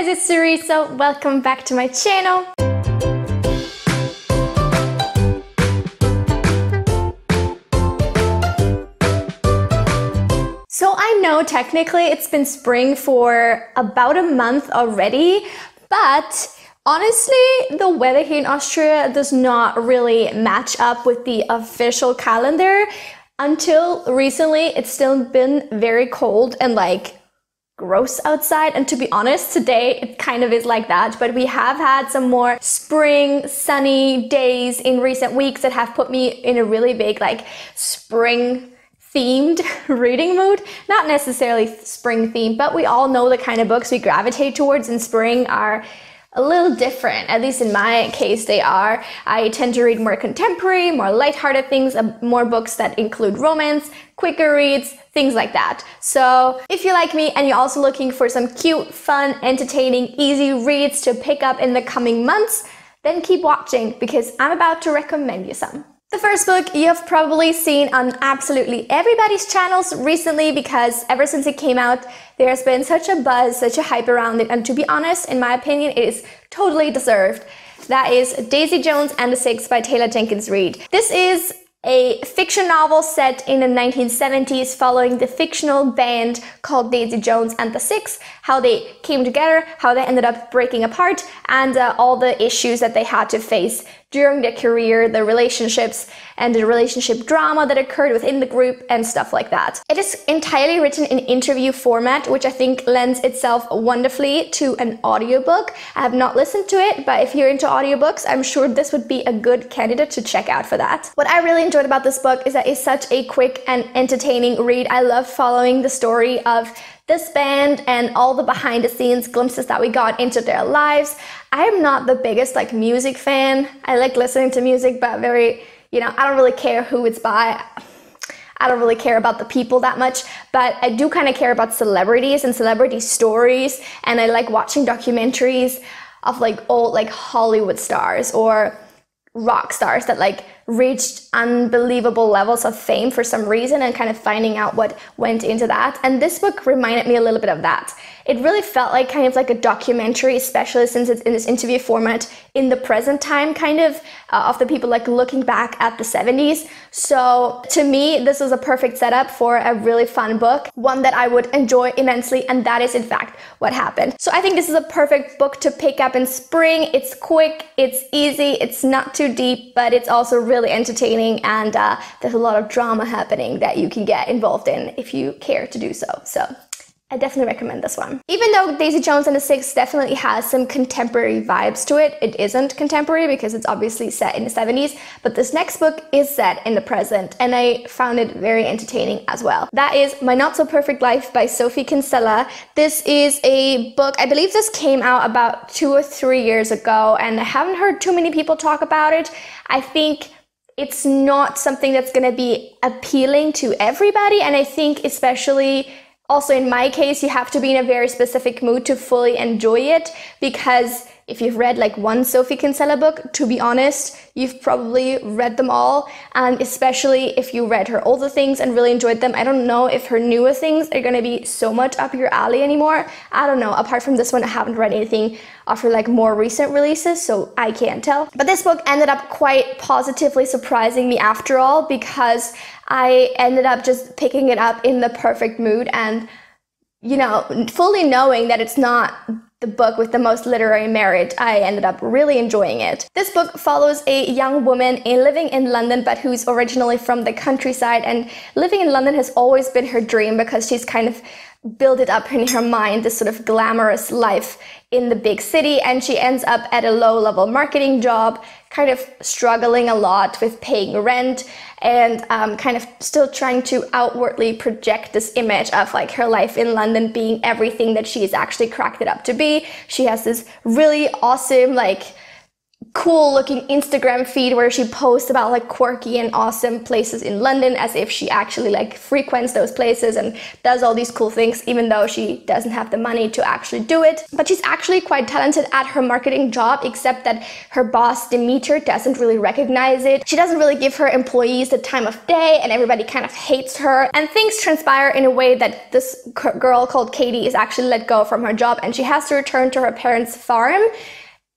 it's Suri, so welcome back to my channel. So I know technically it's been spring for about a month already, but honestly, the weather here in Austria does not really match up with the official calendar. Until recently, it's still been very cold and like gross outside, and to be honest, today it kind of is like that, but we have had some more spring sunny days in recent weeks that have put me in a really big like spring themed reading mood. Not necessarily spring themed, but we all know the kind of books we gravitate towards in spring are a little different, at least in my case they are. I tend to read more contemporary, more lighthearted things, more books that include romance, quicker reads, things like that. So if you're like me and you're also looking for some cute, fun, entertaining, easy reads to pick up in the coming months, then keep watching because I'm about to recommend you some. The first book you've probably seen on absolutely everybody's channels recently because ever since it came out, there's been such a buzz, such a hype around it, and to be honest, in my opinion, it is totally deserved. That is Daisy Jones and the Six by Taylor Jenkins Reid. This is a fiction novel set in the 1970s following the fictional band called Daisy Jones and the Six, how they came together, how they ended up breaking apart, and all the issues that they had to face during their career, the relationships and the relationship drama that occurred within the group and stuff like that. It is entirely written in interview format, which I think lends itself wonderfully to an audiobook. I have not listened to it, but if you're into audiobooks, I'm sure this would be a good candidate to check out for that. What I really enjoyed about this book is that it's such a quick and entertaining read. I love following the story of this band and all the behind the scenes glimpses that we got into their lives. I am not the biggest like music fan. I like listening to music, but I don't really care who it's by. I don't really care about the people that much, but I do kind of care about celebrities and celebrity stories, and I like watching documentaries of like old like Hollywood stars or rock stars that like reached unbelievable levels of fame for some reason and kind of finding out what went into that. And this book reminded me a little bit of that. It really felt like kind of like a documentary, especially since it's in this interview format in the present time kind of the people like looking back at the 70s. So to me, this was a perfect setup for a really fun book, one that I would enjoy immensely, and that is in fact what happened. So I think this is a perfect book to pick up in spring. It's quick, it's easy, it's not too deep, but it's also really entertaining, and there's a lot of drama happening that you can get involved in if you care to do so. So I definitely recommend this one. Even though Daisy Jones and the Six definitely has some contemporary vibes to it, it isn't contemporary because it's obviously set in the 70s, but this next book is set in the present, and I found it very entertaining as well. That is My Not So Perfect Life by Sophie Kinsella. This is a book, I believe this came out about 2 or 3 years ago, and I haven't heard too many people talk about it. I think it's not something that's going to be appealing to everybody, and I think especially also in my case, you have to be in a very specific mood to fully enjoy it, because if you've read like one Sophie Kinsella book, to be honest, you've probably read them all, and especially if you read her older things and really enjoyed them. I don't know if her newer things are gonna be so much up your alley anymore. I don't know. Apart from this one, I haven't read anything of her like more recent releases, so I can't tell. But this book ended up quite positively surprising me after all, because I ended up just picking it up in the perfect mood and, fully knowing that it's not the book with the most literary merit. I ended up really enjoying it. This book follows a young woman living in London, but who's originally from the countryside, and living in London has always been her dream because she's kind of built it up in her mind, this sort of glamorous life in the big city, and she ends up at a low-level marketing job, kind of struggling a lot with paying rent and kind of still trying to outwardly project this image of like her life in London being everything that she's actually cracked it up to be. She has this really awesome like cool looking Instagram feed where she posts about like quirky and awesome places in London as if she actually like frequents those places and does all these cool things, even though she doesn't have the money to actually do it. But she's actually quite talented at her marketing job, except that her boss Demeter doesn't really recognize it. She doesn't really give her employees the time of day, and everybody kind of hates her, and things transpire in a way that this girl called Katie is actually let go from her job, and she has to return to her parents' farm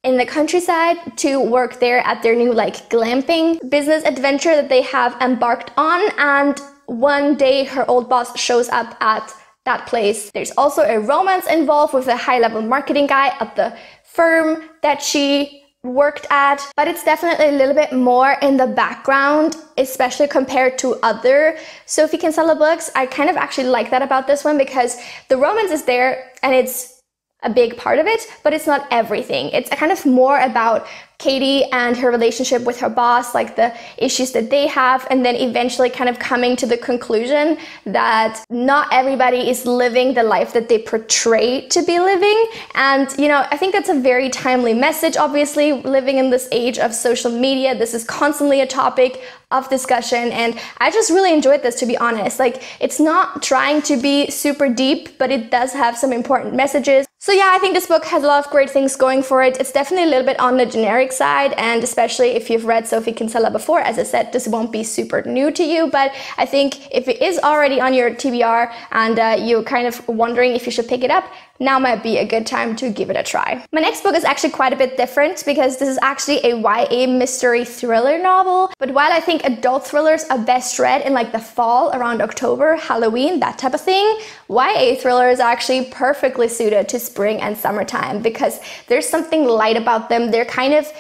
in the countryside to work there at their new like glamping business adventure that they have embarked on. And one day her old boss shows up at that place. There's also a romance involved with a high-level marketing guy at the firm that she worked at, but it's definitely a little bit more in the background, especially compared to other Sophie Kinsella books. I kind of actually like that about this one, because the romance is there and it's a big part of it, but it's not everything. It's kind of more about Katie and her relationship with her boss, like the issues that they have, and then eventually kind of coming to the conclusion that not everybody is living the life that they portray to be living. And, you know, I think that's a very timely message. Obviously, living in this age of social media, this is constantly a topic of discussion, and I just really enjoyed this, to be honest. Like, it's not trying to be super deep, but it does have some important messages. So yeah, I think this book has a lot of great things going for it. It's definitely a little bit on the generic side, and especially if you've read Sophie Kinsella before, as I said, this won't be super new to you, but I think if it is already on your TBR and you're kind of wondering if you should pick it up, now might be a good time to give it a try. My next book is actually quite a bit different, because this is actually a YA mystery thriller novel. But while I think adult thrillers are best read in like the fall, around October, Halloween, that type of thing, YA thrillers are actually perfectly suited to spring and summertime, because there's something light about them. They're kind of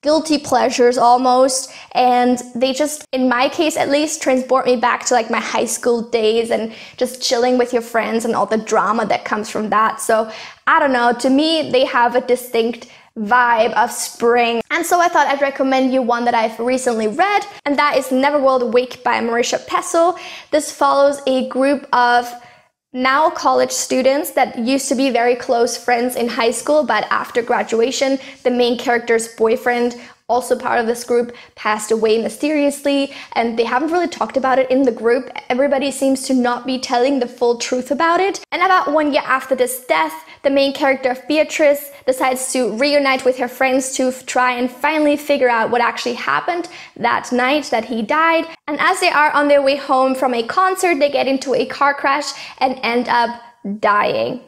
guilty pleasures almost, and they just, in my case at least, transport me back to like my high school days and just chilling with your friends and all the drama that comes from that. So I don't know, to me they have a distinct vibe of spring, and so I thought I'd recommend you one that I've recently read, and that is Neverworld Wake by Marisha Pessl. This follows a group of now college students that used to be very close friends in high school, but after graduation, the main character's boyfriend, also part of this group, passed away mysteriously, and they haven't really talked about it in the group. Everybody seems to not be telling the full truth about it. And about 1 year after this death, the main character, Beatrice, decides to reunite with her friends to try and finally figure out what actually happened that night that he died. And as they are on their way home from a concert, they get into a car crash and end up dying.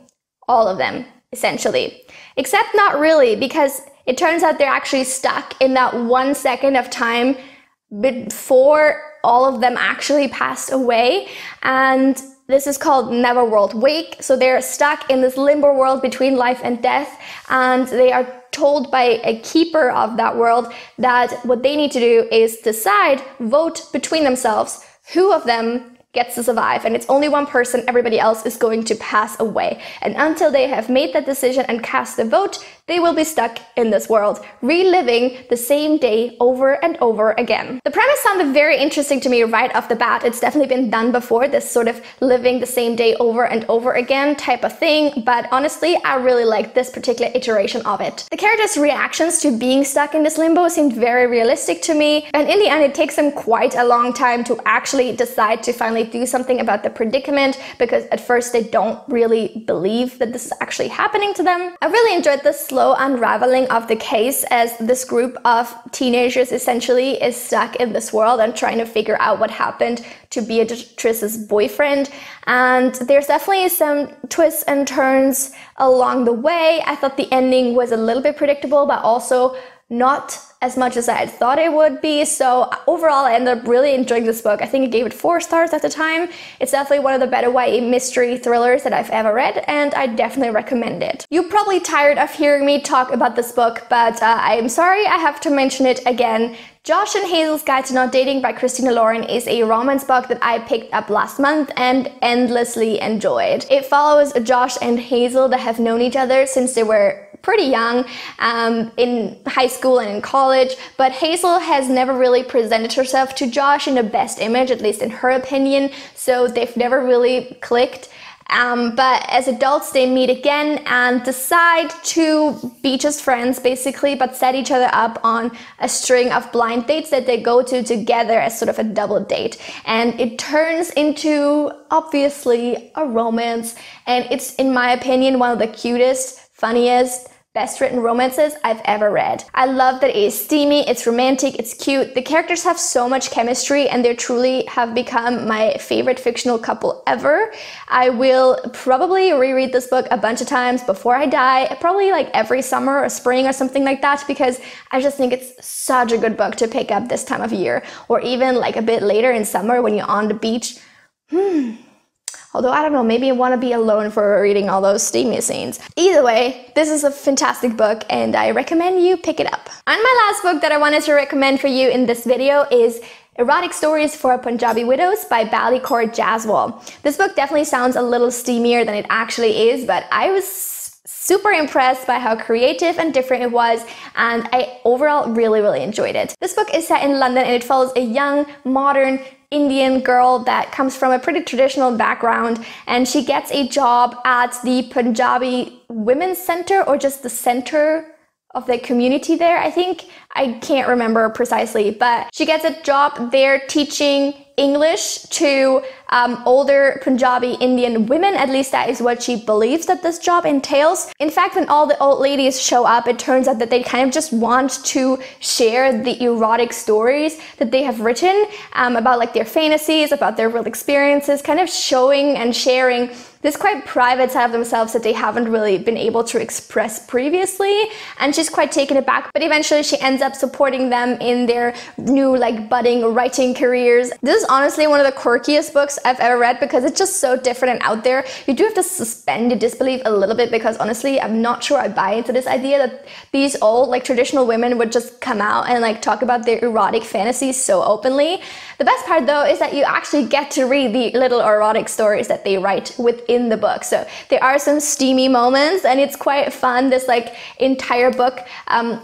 All of them, essentially. Except not really, because it turns out they're actually stuck in that 1 second of time before all of them actually passed away. And this is called Neverworld Wake. So they're stuck in this limbo world between life and death, and they are told by a keeper of that world that what they need to do is decide, vote between themselves, who of them gets to survive, and it's only one person, everybody else is going to pass away. And until they have made that decision and cast the vote, they will be stuck in this world, reliving the same day over and over again. The premise sounded very interesting to me right off the bat. It's definitely been done before, this sort of living the same day over and over again type of thing, but honestly, I really liked this particular iteration of it. The characters' reactions to being stuck in this limbo seemed very realistic to me, and in the end, it takes them quite a long time to actually decide to finally do something about the predicament, because at first they don't really believe that this is actually happening to them. I really enjoyed the slow unraveling of the case, as this group of teenagers essentially is stuck in this world and trying to figure out what happened to Beatrice's boyfriend. And there's definitely some twists and turns along the way. I thought the ending was a little bit predictable, but also not as much as I had thought it would be. So overall, I ended up really enjoying this book. I think I gave it 4 stars at the time. It's definitely one of the better YA mystery thrillers that I've ever read, and I definitely recommend it. You're probably tired of hearing me talk about this book, but I'm sorry, I have to mention it again. Josh and Hazel's Guide to Not Dating by Christina Lauren is a romance book that I picked up last month and endlessly enjoyed. It follows Josh and Hazel that have known each other since they were pretty young, in high school and in college, but Hazel has never really presented herself to Josh in the best image, at least in her opinion, so they've never really clicked. But as adults, they meet again and decide to be just friends, basically, but set each other up on a string of blind dates that they go to together as sort of a double date. And it turns into, obviously, a romance. And it's, in my opinion, one of the cutest, funniest, best written romances I've ever read. I love that it is steamy, it's romantic, it's cute. The characters have so much chemistry and they truly have become my favorite fictional couple ever. I will probably reread this book a bunch of times before I die, probably like every summer or spring or something like that, because I just think it's such a good book to pick up this time of year, or even like a bit later in summer when you're on the beach. Although, I don't know, maybe I want to be alone for reading all those steamy scenes. Either way, this is a fantastic book and I recommend you pick it up. And my last book that I wanted to recommend for you in this video is Erotic Stories for Punjabi Widows by Bally Kaur Jaswal. This book definitely sounds a little steamier than it actually is, but I was super impressed by how creative and different it was, and I overall really enjoyed it. This book is set in London and it follows a young, modern Indian girl that comes from a pretty traditional background, and she gets a job at the Punjabi Women's Center, or just the center of the community there, I think. I can't remember precisely, but she gets a job there teaching English to older Punjabi Indian women. At least that is what she believes that this job entails. In fact, when all the old ladies show up, it turns out that they kind of just want to share the erotic stories that they have written about like their fantasies, about their real experiences, kind of showing and sharing this quite private side of themselves that they haven't really been able to express previously. And she's quite taken aback, but eventually she ends up supporting them in their new like budding writing careers. This is honestly one of the quirkiest books I've ever read because it's just so different and out there. You do have to suspend your disbelief a little bit because honestly, I'm not sure I buy into this idea that these old like traditional women would just come out and like talk about their erotic fantasies so openly. The best part though is that you actually get to read the little erotic stories that they write within the book. So there are some steamy moments and it's quite fun, this like entire book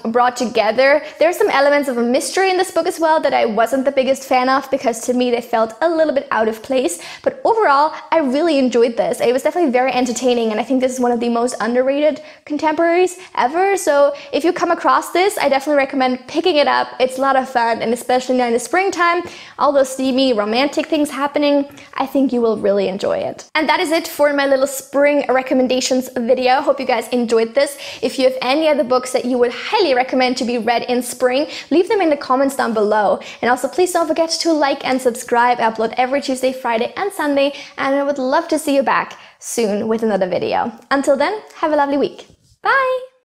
brought together. There's some elements of a mystery in this book as well that I wasn't the biggest fan of because to me they felt a little bit out of place, but overall I really enjoyed this. It was definitely very entertaining and I think this is one of the most underrated contemporaries ever. So if you come across this, I definitely recommend picking it up. It's a lot of fun, and especially now in the springtime, all those steamy romantic things happening, I think you will really enjoy it. And that is it for my little spring recommendations video. Hope you guys enjoyed this. If you have any other books that you would highly recommend to be read in spring, leave them in the comments down below. And also please don't forget to like and subscribe. I upload every Tuesday, Friday and Sunday, and I would love to see you back soon with another video. Until then, have a lovely week. Bye!